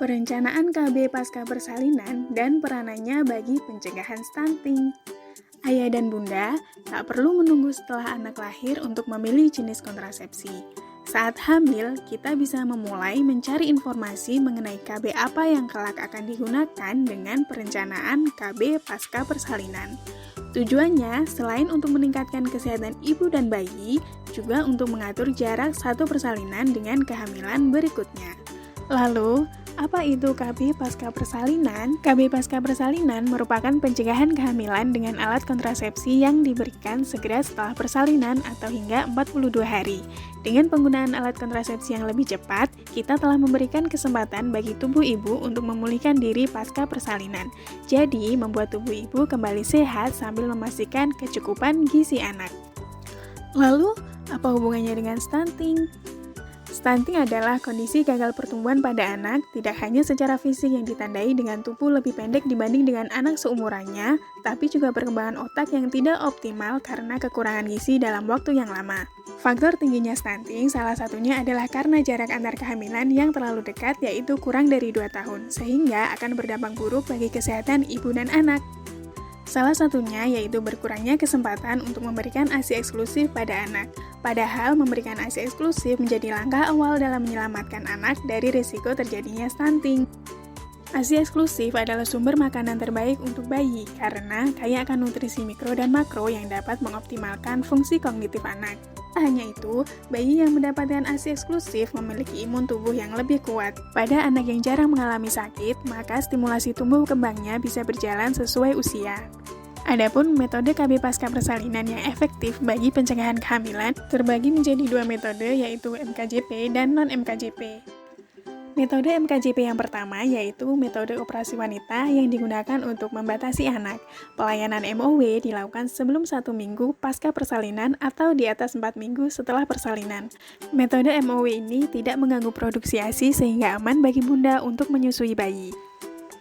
Perencanaan KB pasca persalinan dan peranannya bagi pencegahan stunting. Ayah dan bunda tak perlu menunggu setelah anak lahir untuk memilih jenis kontrasepsi. Saat hamil, kita bisa memulai mencari informasi mengenai KB apa yang kelak akan digunakan dengan perencanaan KB pasca persalinan. Tujuannya, selain untuk meningkatkan kesehatan ibu dan bayi, juga untuk mengatur jarak satu persalinan dengan kehamilan berikutnya. Lalu, apa itu KB pasca persalinan? KB pasca persalinan merupakan pencegahan kehamilan dengan alat kontrasepsi yang diberikan segera setelah persalinan atau hingga 42 hari. Dengan penggunaan alat kontrasepsi yang lebih cepat, kita telah memberikan kesempatan bagi tubuh ibu untuk memulihkan diri pasca persalinan. Jadi, membuat tubuh ibu kembali sehat sambil memastikan kecukupan gizi anak. Lalu, apa hubungannya dengan stunting? Stunting adalah kondisi gagal pertumbuhan pada anak, tidak hanya secara fisik yang ditandai dengan tubuh lebih pendek dibanding dengan anak seumurannya, tapi juga perkembangan otak yang tidak optimal karena kekurangan gizi dalam waktu yang lama. Faktor tingginya stunting salah satunya adalah karena jarak antar kehamilan yang terlalu dekat, yaitu kurang dari 2 tahun, sehingga akan berdampak buruk bagi kesehatan ibu dan anak. Salah satunya yaitu berkurangnya kesempatan untuk memberikan ASI eksklusif pada anak. Padahal memberikan ASI eksklusif menjadi langkah awal dalam menyelamatkan anak dari risiko terjadinya stunting. ASI eksklusif adalah sumber makanan terbaik untuk bayi karena kaya akan nutrisi mikro dan makro yang dapat mengoptimalkan fungsi kognitif anak. Tak hanya itu, bayi yang mendapatkan ASI eksklusif memiliki imun tubuh yang lebih kuat. Pada anak yang jarang mengalami sakit, maka stimulasi tumbuh kembangnya bisa berjalan sesuai usia. Adapun metode KB pasca persalinan yang efektif bagi pencegahan kehamilan terbagi menjadi 2 metode, yaitu MKJP dan non-MKJP. Metode MKJP yang pertama yaitu metode operasi wanita yang digunakan untuk membatasi anak. Pelayanan MOW dilakukan sebelum 1 minggu pasca persalinan atau di atas 4 minggu setelah persalinan. Metode MOW ini tidak mengganggu produksi ASI sehingga aman bagi bunda untuk menyusui bayi.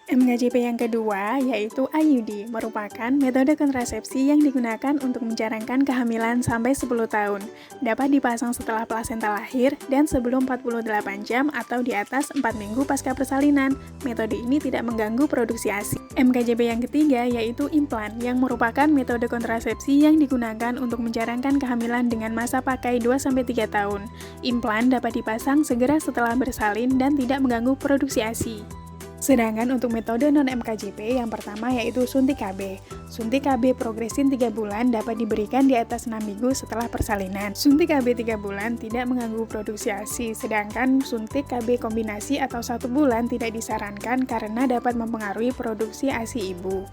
MKJP yang kedua yaitu IUD, merupakan metode kontrasepsi yang digunakan untuk menjarangkan kehamilan sampai 10 tahun. Dapat dipasang setelah plasenta lahir dan sebelum 48 jam atau di atas 4 minggu pasca persalinan. Metode ini tidak mengganggu produksi ASI. MKJP yang ketiga yaitu implan, yang merupakan metode kontrasepsi yang digunakan untuk menjarangkan kehamilan dengan masa pakai 2-3 tahun. Implan dapat dipasang segera setelah bersalin dan tidak mengganggu produksi ASI. Sedangkan untuk metode non-MKJP yang pertama yaitu suntik KB. Suntik KB progrestin 3 bulan dapat diberikan di atas 6 minggu setelah persalinan. Suntik KB 3 bulan tidak mengganggu produksi ASI, sedangkan suntik KB kombinasi atau 1 bulan tidak disarankan karena dapat mempengaruhi produksi ASI ibu.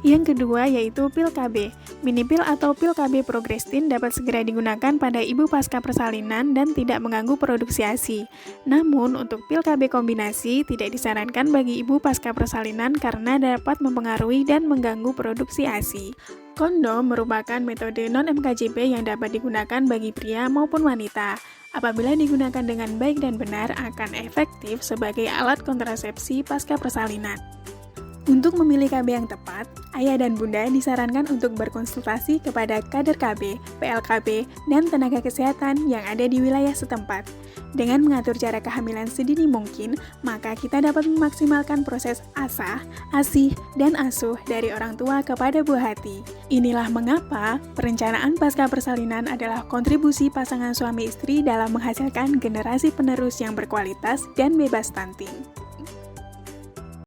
Yang kedua yaitu pil KB. Mini pil atau pil KB progrestin dapat segera digunakan pada ibu pasca persalinan dan tidak mengganggu produksi ASI. Namun, untuk pil KB kombinasi tidak disarankan bagi ibu pasca persalinan karena dapat mempengaruhi dan mengganggu produksi ASI. Kondom merupakan metode non-MKJP yang dapat digunakan bagi pria maupun wanita. Apabila digunakan dengan baik dan benar, akan efektif sebagai alat kontrasepsi pasca persalinan. Untuk memilih KB yang tepat, ayah dan bunda disarankan untuk berkonsultasi kepada kader KB, PLKB, dan tenaga kesehatan yang ada di wilayah setempat. Dengan mengatur cara kehamilan sedini mungkin, maka kita dapat memaksimalkan proses asah, asih, dan asuh dari orang tua kepada buah hati. Inilah mengapa perencanaan pasca persalinan adalah kontribusi pasangan suami istri dalam menghasilkan generasi penerus yang berkualitas dan bebas stunting.